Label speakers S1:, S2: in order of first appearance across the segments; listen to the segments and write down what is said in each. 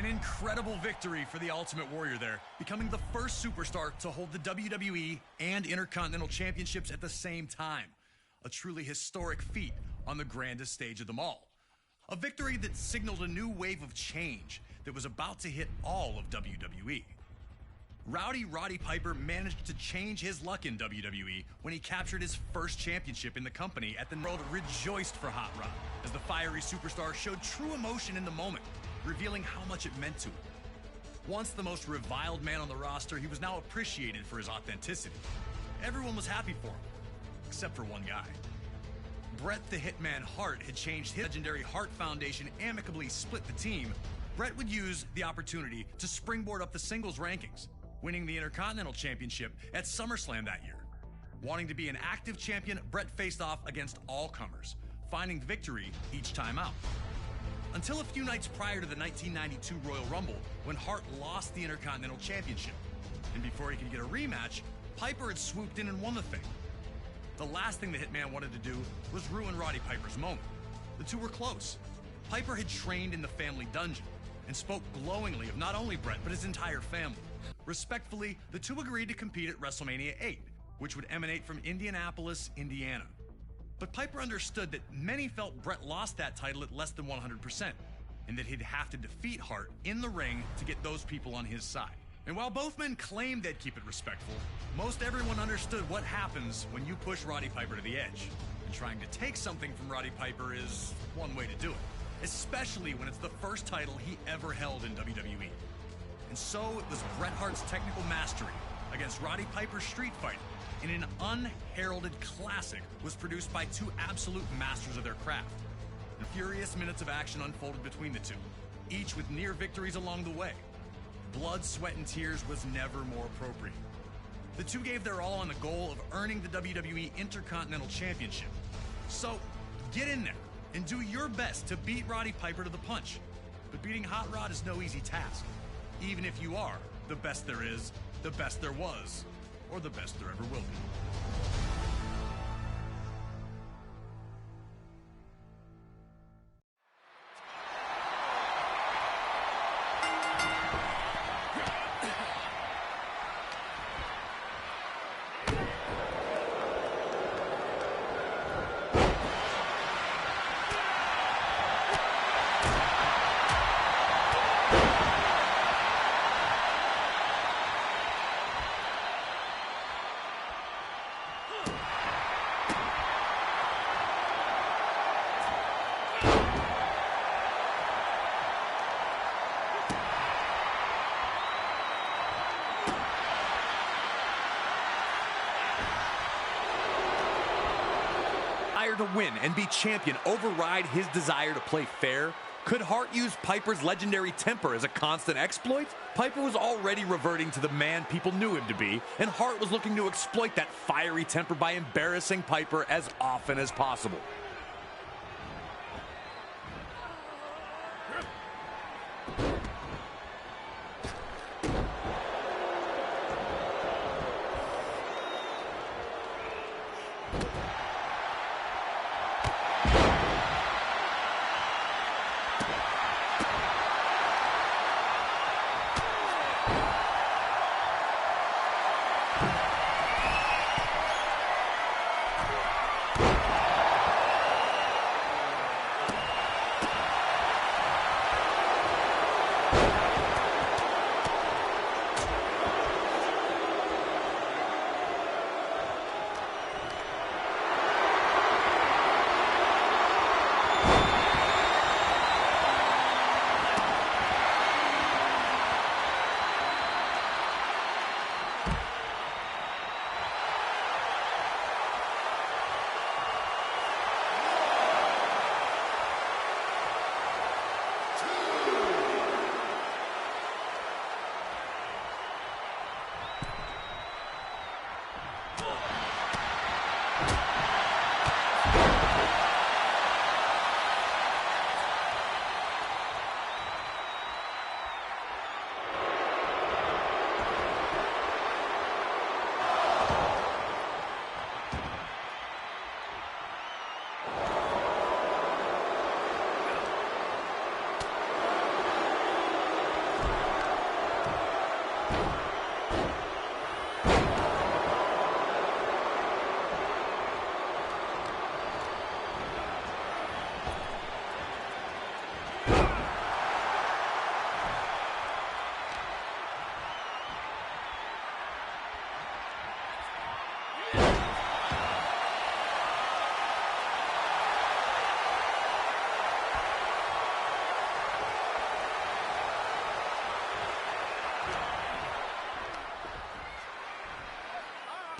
S1: An incredible victory for the Ultimate Warrior there, becoming the first superstar to hold the WWE and Intercontinental Championships at the same time. A truly historic feat on the grandest stage of them all. A victory that signaled a new wave of change that was about to hit all of WWE. Rowdy Roddy Piper managed to change his luck in WWE when he captured his first championship in the company at the world rejoiced for Hot Rod as the fiery superstar showed true emotion in the moment, revealing how much it meant to him. Once the most reviled man on the roster, he was now appreciated for his authenticity. Everyone was happy for him, except for one guy. Bret the Hitman Hart had changed his legendary Hart Foundation amicably split the team. Bret would use the opportunity to springboard up the singles rankings, winning the Intercontinental Championship at SummerSlam that year. Wanting to be an active champion, Bret faced off against all comers, finding victory each time out. Until a few nights prior to the 1992 Royal Rumble, when Hart lost the Intercontinental Championship. And before he could get a rematch, Piper had swooped in and won the thing. The last thing the Hitman wanted to do was ruin Roddy Piper's moment. The two were close. Piper had trained in the family dungeon and spoke glowingly of not only Bret, but his entire family. Respectfully, the two agreed to compete at WrestleMania 8, which would emanate from Indianapolis, Indiana. But Piper understood that many felt Bret lost that title at less than 100%, and that he'd have to defeat Hart in the ring to get those people on his side. And while both men claimed they'd keep it respectful, most everyone understood what happens when you push Roddy Piper to the edge. And trying to take something from Roddy Piper is one way to do it, especially when it's the first title he ever held in WWE. And so it was Bret Hart's technical mastery against Roddy Piper's street fighting in an unheralded classic was produced by two absolute masters of their craft. And furious minutes of action unfolded between the two, each with near victories along the way. Blood, sweat, and tears was never more appropriate. The two gave their all on the goal of earning the WWE Intercontinental Championship. So, get in there and do your best to beat Roddy Piper to the punch. But beating Hot Rod is no easy task, even if you are the best there is, the best there was, or the best there ever will be. To win and be champion override his desire to play fair? Could Hart use Piper's legendary temper as a constant exploit? Piper was already reverting to the man people knew him to be, and Hart was looking to exploit that fiery temper by embarrassing Piper as often as possible.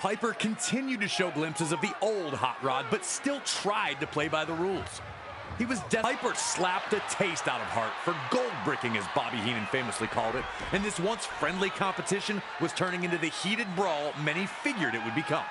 S1: Piper continued to show glimpses of the old hot rod, but still tried to play by the rules. He was Piper slapped a taste out of Hart for gold bricking, as Bobby Heenan famously called it, and this once friendly competition was turning into the heated brawl many figured it would become.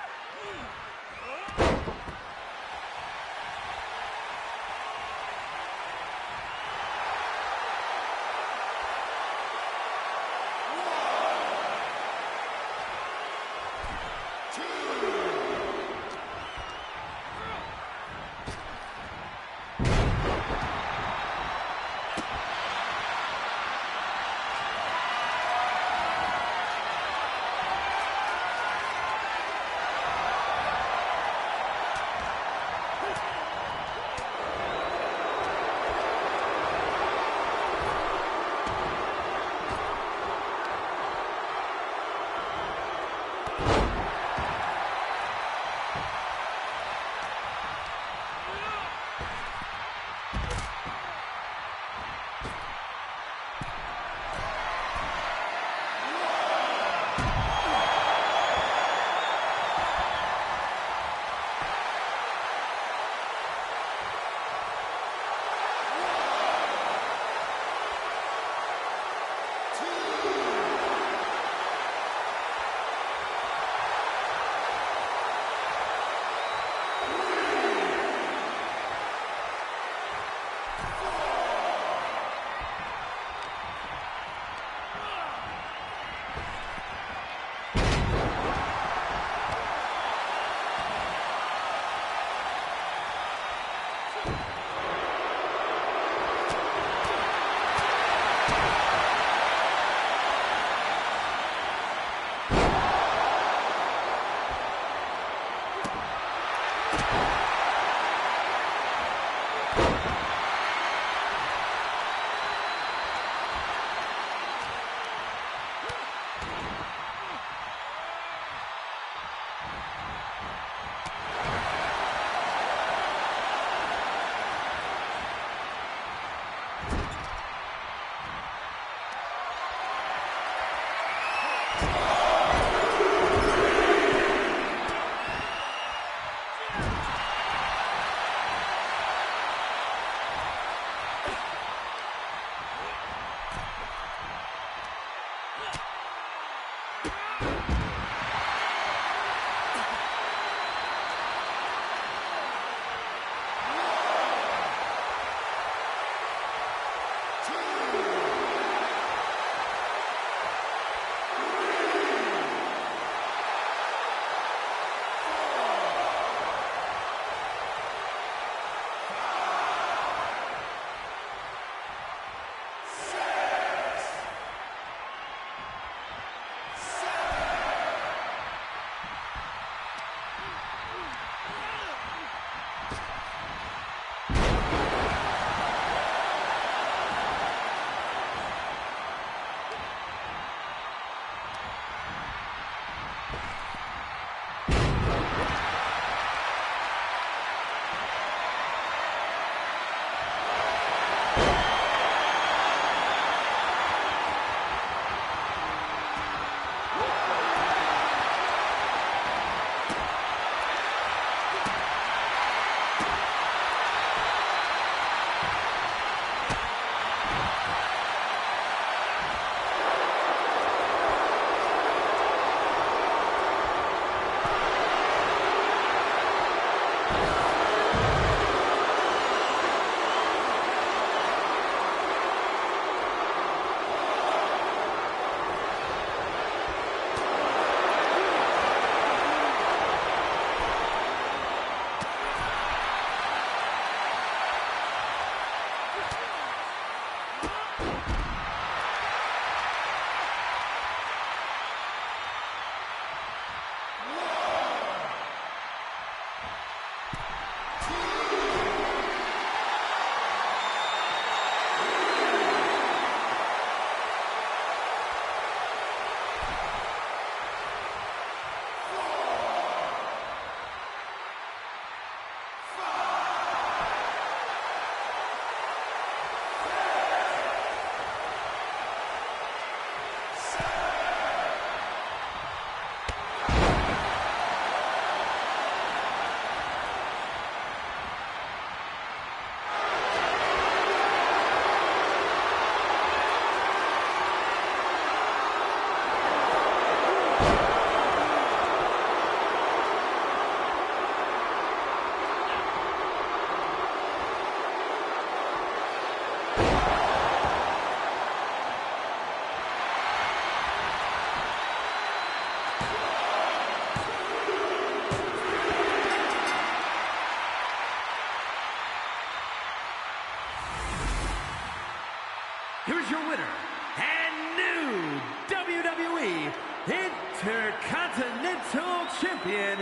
S2: Intercontinental Champion,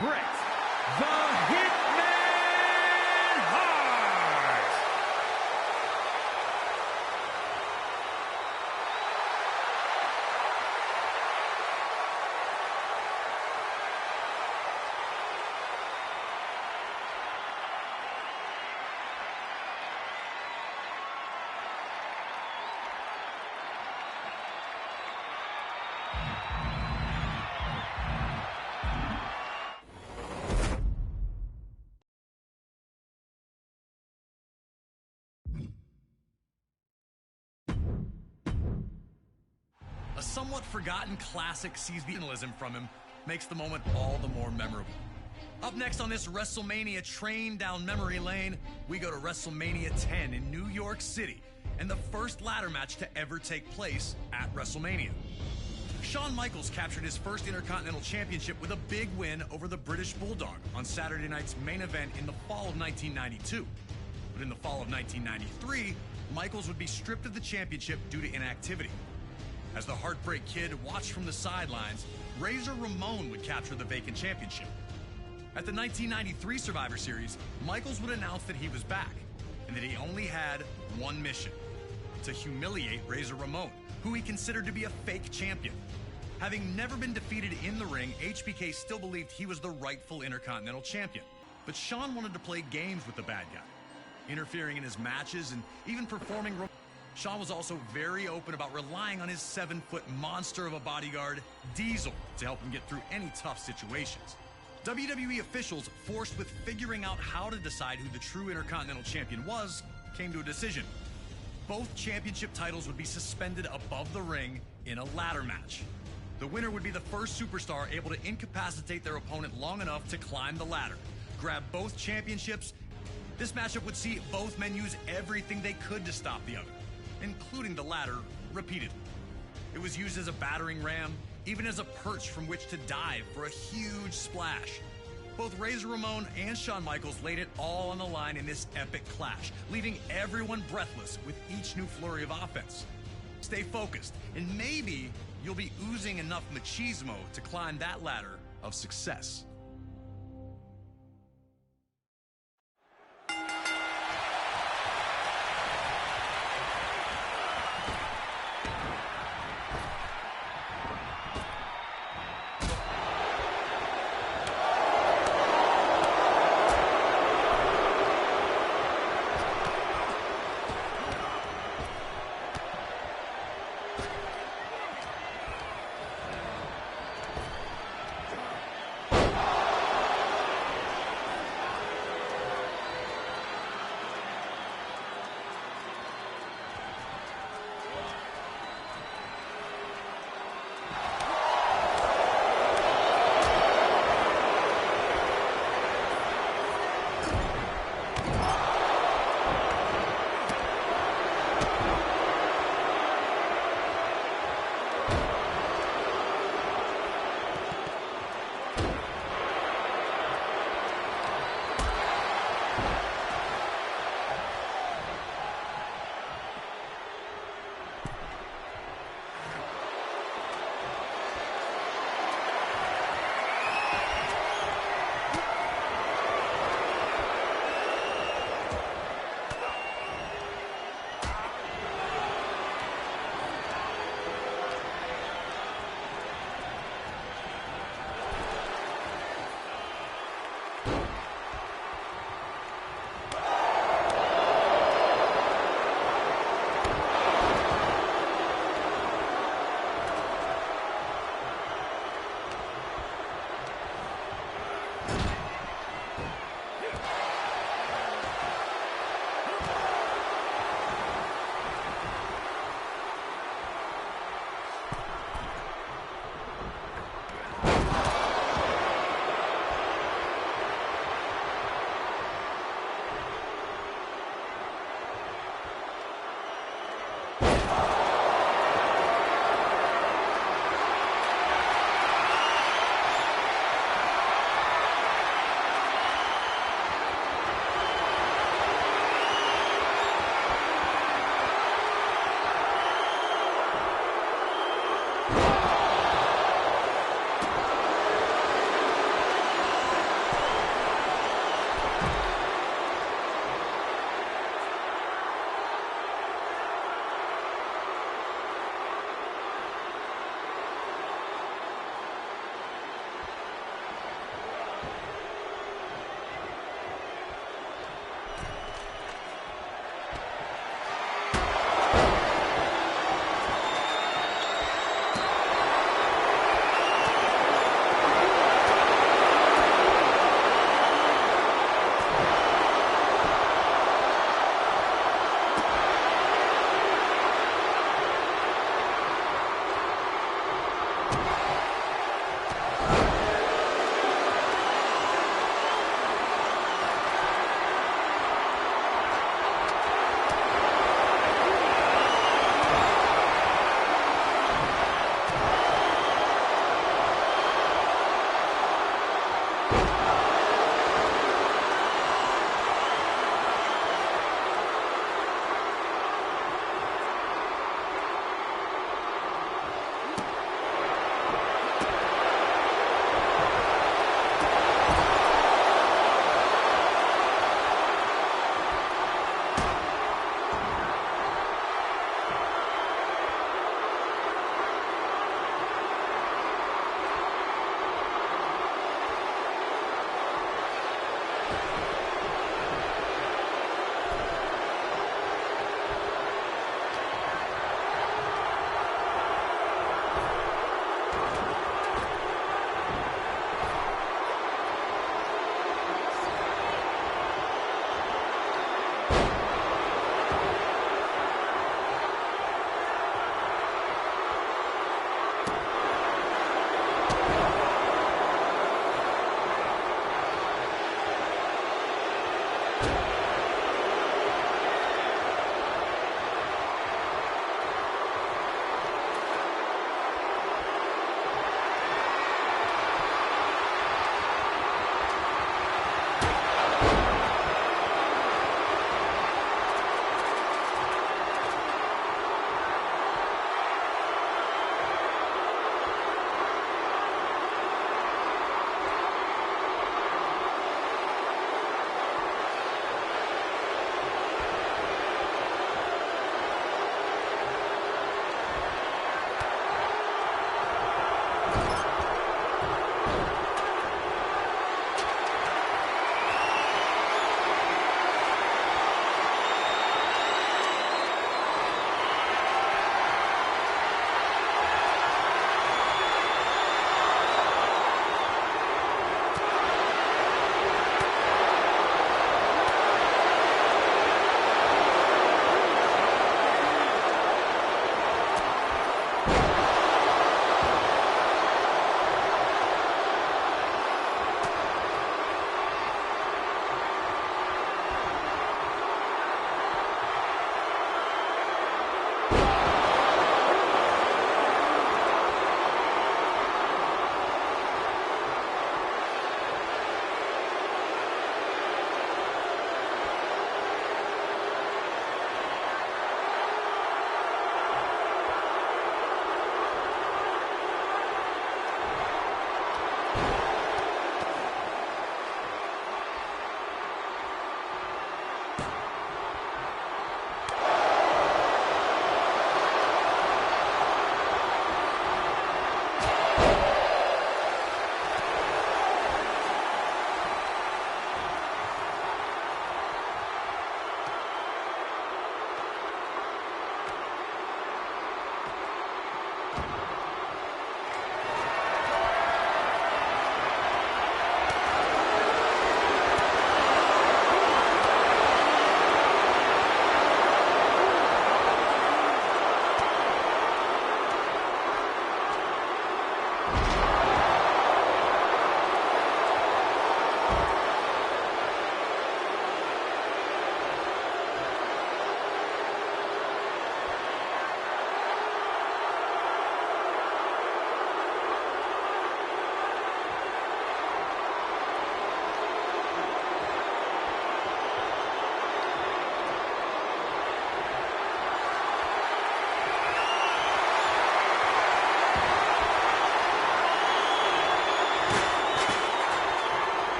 S2: Bret the Hitman Hart.
S1: A somewhat forgotten classic sees the journalism from him, makes the moment all the more memorable. Up next on this WrestleMania train down memory lane, we go to WrestleMania 10 in New York City, and the first ladder match to ever take place at WrestleMania. Shawn Michaels captured his first Intercontinental Championship with a big win over the British Bulldog on Saturday night's main event in the fall of 1992. But in the fall of 1993, Michaels would be stripped of the championship due to inactivity. As the Heartbreak Kid watched from the sidelines, Razor Ramon would capture the vacant championship. At the 1993 Survivor Series, Michaels would announce that he was back, and that he only had one mission: to humiliate Razor Ramon, who he considered to be a fake champion. Having never been defeated in the ring, HBK still believed he was the rightful Intercontinental Champion. But Shawn wanted to play games with the bad guy, interfering in his matches and even performing. Shawn was also very open about relying on his 7-foot monster of a bodyguard, Diesel, to help him get through any tough situations. WWE officials, forced with figuring out how to decide who the true Intercontinental Champion was, came to a decision. Both championship titles would be suspended above the ring in a ladder match. The winner would be the first superstar able to incapacitate their opponent long enough to climb the ladder, grab both championships. This matchup would see both men use everything they could to stop the other, including the ladder, repeatedly. It was used as a battering ram, even as a perch from which to dive for a huge splash. Both Razor Ramon and Shawn Michaels laid it all on the line in this epic clash, leaving everyone breathless with each new flurry of offense. Stay focused, and maybe you'll be oozing enough machismo to climb that ladder of success.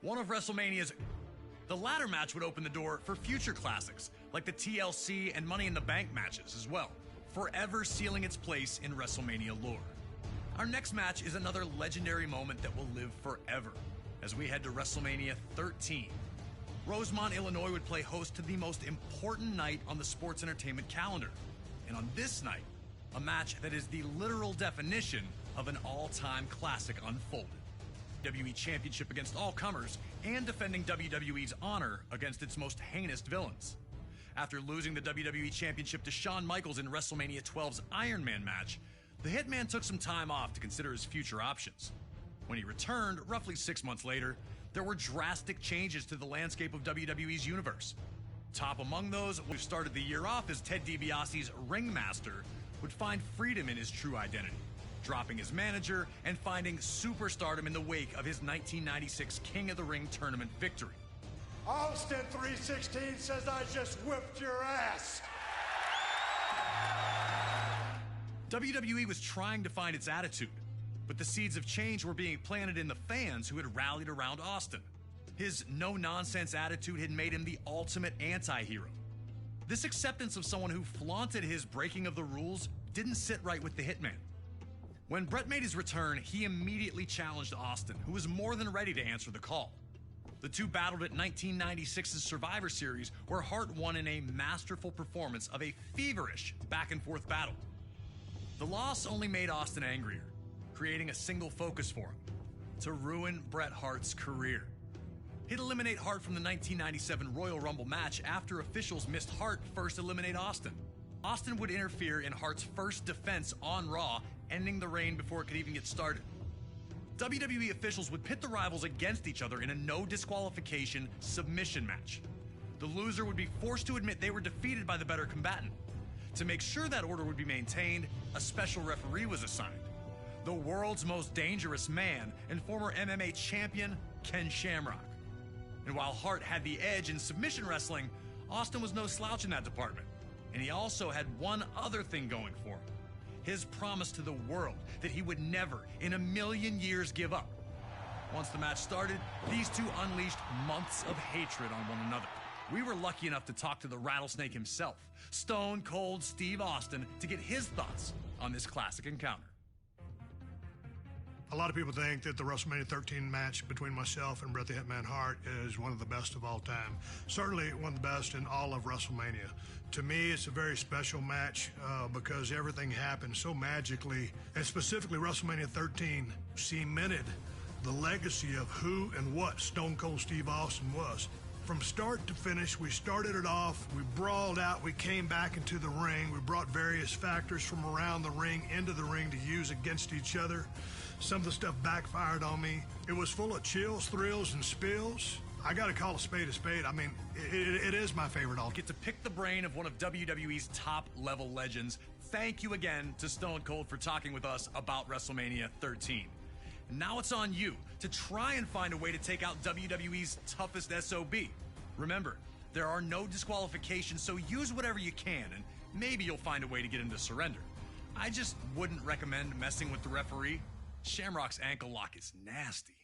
S1: One of WrestleMania's... The latter match would open the door for future classics, like the TLC and Money in the Bank matches as well, forever sealing its place in WrestleMania lore. Our next match is another legendary moment that will live forever, as we head to WrestleMania 13. Rosemont, Illinois would play host to the most important night on the sports entertainment calendar. And on this night, a match that is the literal definition of an all-time classic unfolded. WWE Championship against all comers, and defending WWE's honor against its most heinous villains. After losing the WWE Championship to Shawn Michaels in WrestleMania 12's Iron Man match, the Hitman took some time off to consider his future options. When he returned, roughly 6 months later, there were drastic changes to the landscape of WWE's universe. Top among those, who started the year off as Ted DiBiase's ringmaster, would find freedom in his true identity, dropping his manager and finding superstardom in the wake of his 1996 King of the Ring tournament victory.
S3: Austin 316 says I just whipped your ass.
S1: WWE was trying to find its attitude, but the seeds of change were being planted in the fans who had rallied around Austin. His no-nonsense attitude had made him the ultimate anti-hero. This acceptance of someone who flaunted his breaking of the rules didn't sit right with the Hitman. When Bret made his return, he immediately challenged Austin, who was more than ready to answer the call. The two battled at 1996's Survivor Series, where Hart won in a masterful performance of a feverish back-and-forth battle. The loss only made Austin angrier, creating a single focus for him: to ruin Bret Hart's career. He'd eliminate Hart from the 1997 Royal Rumble match after officials missed Hart first eliminate Austin. Austin would interfere in Hart's first defense on Raw, ending the reign before it could even get started. WWE officials would pit the rivals against each other in a no disqualification submission match. The loser would be forced to admit they were defeated by the better combatant. To make sure that order would be maintained, a special referee was assigned. The world's most dangerous man and former MMA champion, Ken Shamrock. And while Hart had the edge in submission wrestling, Austin was no slouch in that department. And he also had one other thing going for him. His promise to the world that he would never in a million years give up. Once the match started, these two unleashed months of hatred on one another. We were lucky enough to talk to the Rattlesnake himself, Stone Cold Steve Austin, to get his thoughts on this classic encounter.
S4: A lot of people think that the WrestleMania 13 match between myself and Bret the Hitman Hart is one of the best of all time. Certainly one of the best in all of WrestleMania. To me, it's a very special match because everything happened so magically, and specifically WrestleMania 13 cemented the legacy of who and what Stone Cold Steve Austin was. From start to finish, we started it off, we brawled out, we came back into the ring, we brought various factors from around the ring into the ring to use against each other. Some of the stuff backfired on me. It was full of chills, thrills, and spills. I gotta call a spade a spade. I mean, it is my favorite all.
S1: Get to pick the brain of one of WWE's top-level legends. Thank you again to Stone Cold for talking with us about WrestleMania 13. Now it's on you to try and find a way to take out WWE's toughest SOB. Remember, there are no disqualifications, so use whatever you can, and maybe you'll find a way to get him to surrender. I just wouldn't recommend messing with the referee. Shamrock's ankle lock is nasty.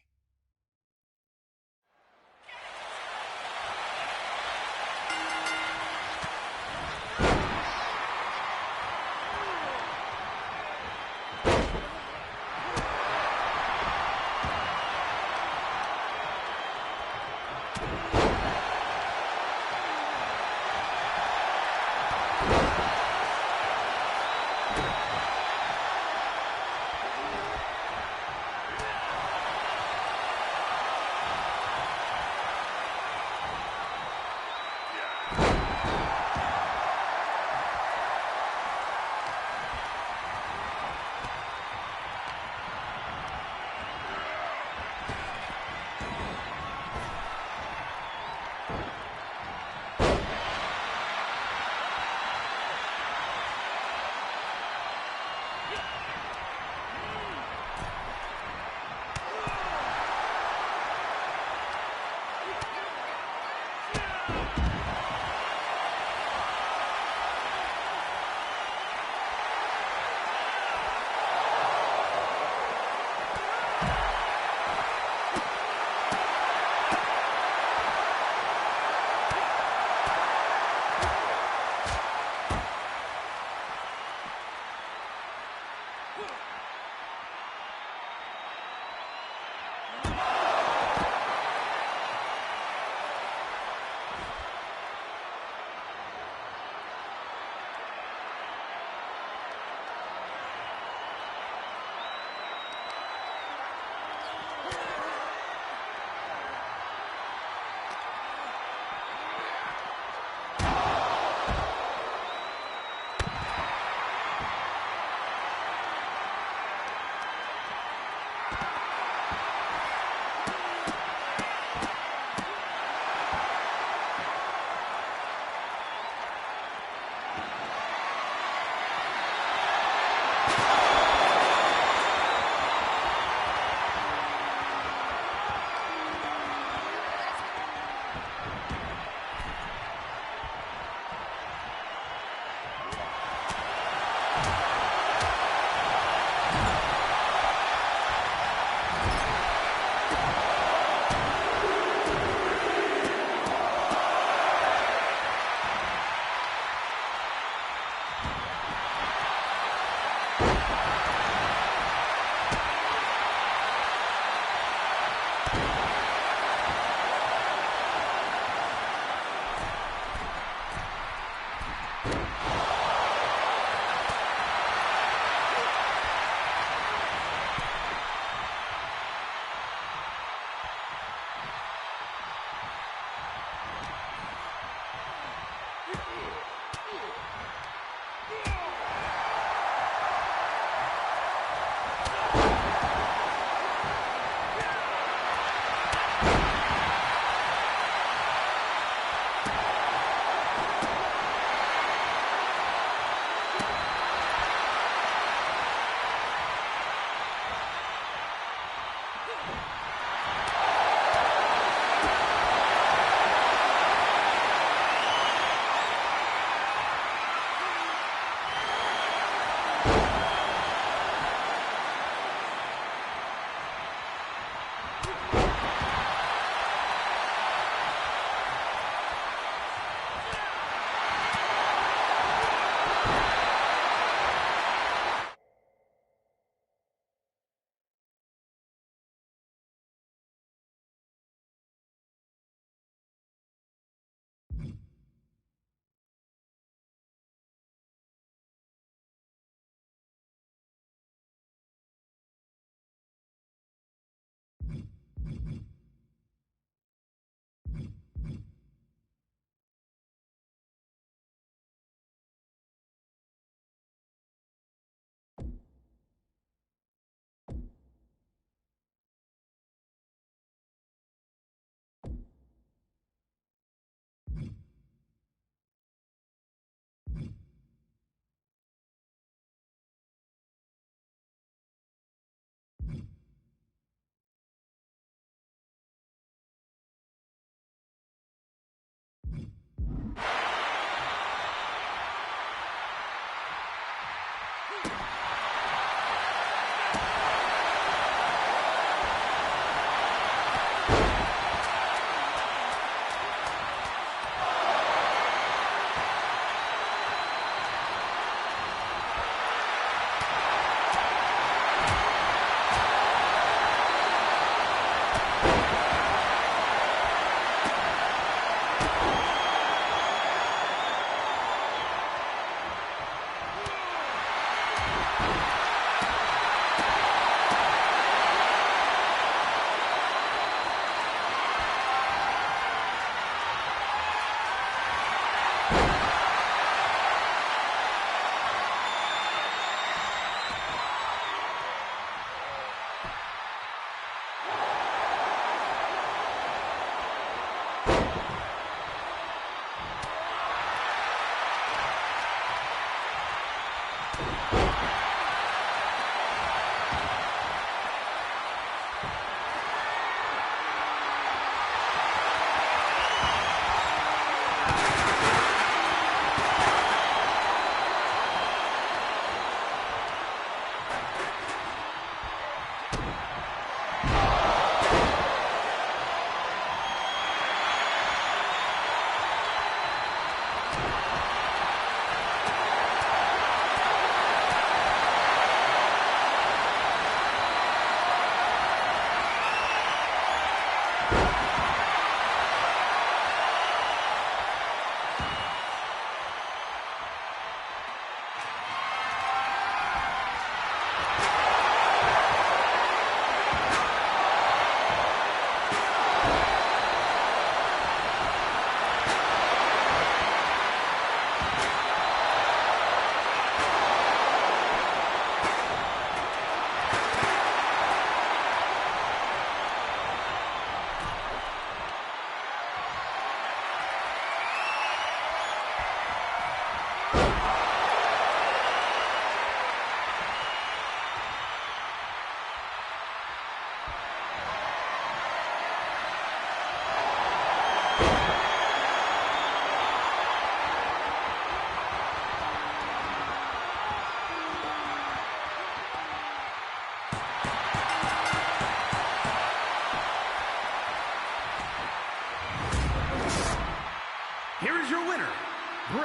S2: Bret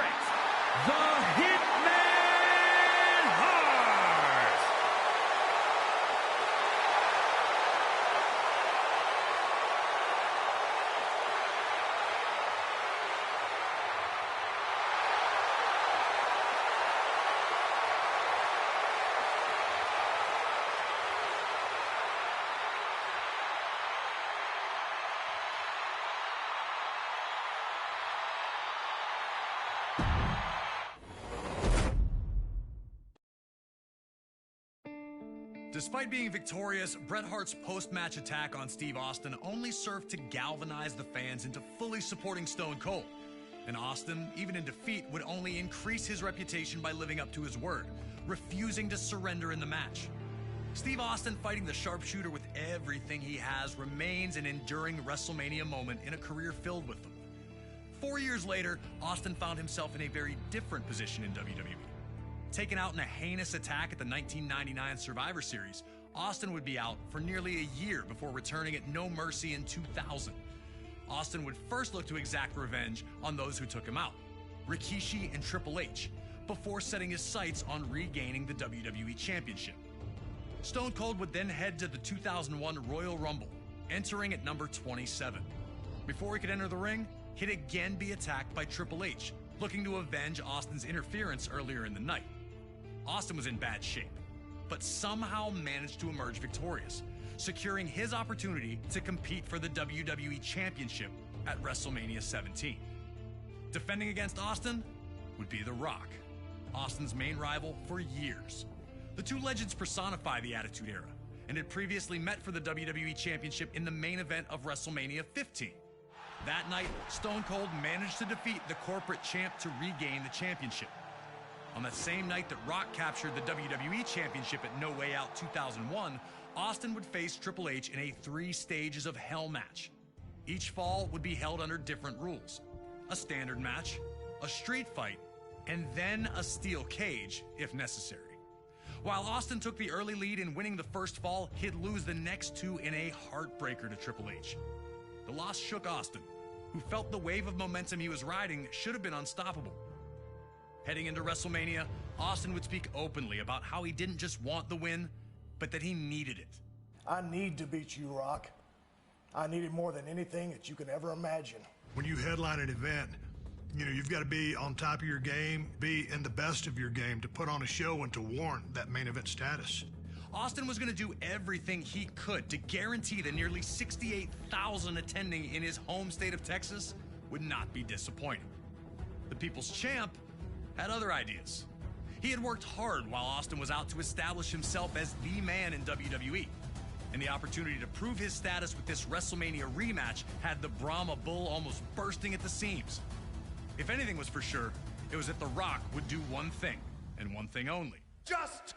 S2: the Hitman Hart.
S1: Despite being victorious, Bret Hart's post-match attack on Steve Austin only served to galvanize the fans into fully supporting Stone Cold. And Austin, even in defeat, would only increase his reputation by living up to his word, refusing to surrender in the match. Steve Austin fighting the sharpshooter with everything he has remains an enduring WrestleMania moment in a career filled with them. 4 years later, Austin found himself in a very different position in WWE. Taken out in a heinous attack at the 1999 Survivor Series, Austin would be out for nearly a year before returning at No Mercy in 2000. Austin would first look to exact revenge on those who took him out, Rikishi and Triple H, before setting his sights on regaining the WWE Championship. Stone Cold would then head to the 2001 Royal Rumble, entering at number 27. Before he could enter the ring, he'd again be attacked by Triple H, looking to avenge Austin's interference earlier in the night. Austin was in bad shape, but somehow managed to emerge victorious, securing his opportunity to compete for the WWE Championship at WrestleMania 17. Defending against Austin would be The Rock, Austin's main rival for years. The two legends personify the Attitude Era and had previously met for the WWE Championship in the main event of WrestleMania 15. That night, Stone Cold managed to defeat the corporate champ to regain the championship. On that same night that Rock captured the WWE Championship at No Way Out 2001, Austin would face Triple H in a 3 stages of hell match. Each fall would be held under different rules: a standard match, a street fight, and then a steel cage if necessary. While Austin took the early lead in winning the first fall, he'd lose the next 2 in a heartbreaker to Triple H. The loss shook Austin, who felt the wave of momentum he was riding should have been unstoppable. Heading into WrestleMania, Austin would speak openly about how he didn't just want the win, but that he needed it.
S3: I need to beat you, Rock. I need it more than anything that you can ever imagine.
S4: When you headline an event, you've got to be on top of your game, be in the best of your game to put on a show and to warrant that main event status.
S1: Austin was going to do everything he could to guarantee the nearly 68,000 attending in his home state of Texas would not be disappointed. The People's Champ had other ideas. He had worked hard while Austin was out to establish himself as the man in WWE, and the opportunity to prove his status with this WrestleMania rematch had the Brahma Bull almost bursting at the seams. If anything was for sure, it was that The Rock would do one thing, and one thing only.
S3: Just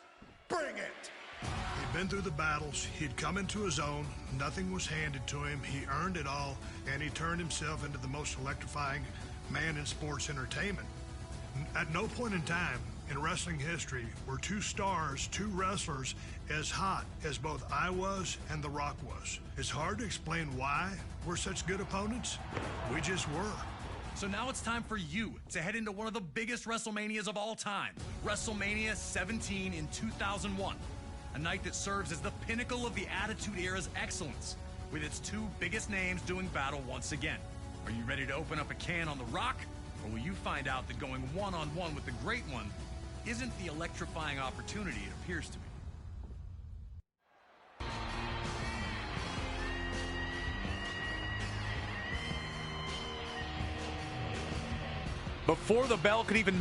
S3: bring it!
S4: He'd been through the battles, he'd come into his own, nothing was handed to him, he earned it all, and he turned himself into the most electrifying man in sports entertainment. At no point in time in wrestling history were 2 stars, 2 wrestlers, as hot as both I was and The Rock was. It's hard to explain why we're such good opponents. We just were.
S1: So now it's time for you to head into one of the biggest WrestleManias of all time, WrestleMania 17 in 2001, a night that serves as the pinnacle of the Attitude Era's excellence, with its 2 biggest names doing battle once again. Are you ready to open up a can on The Rock? Or will you find out that going one-on-one with the Great One isn't the electrifying opportunity it appears to be?
S2: Before the bell could even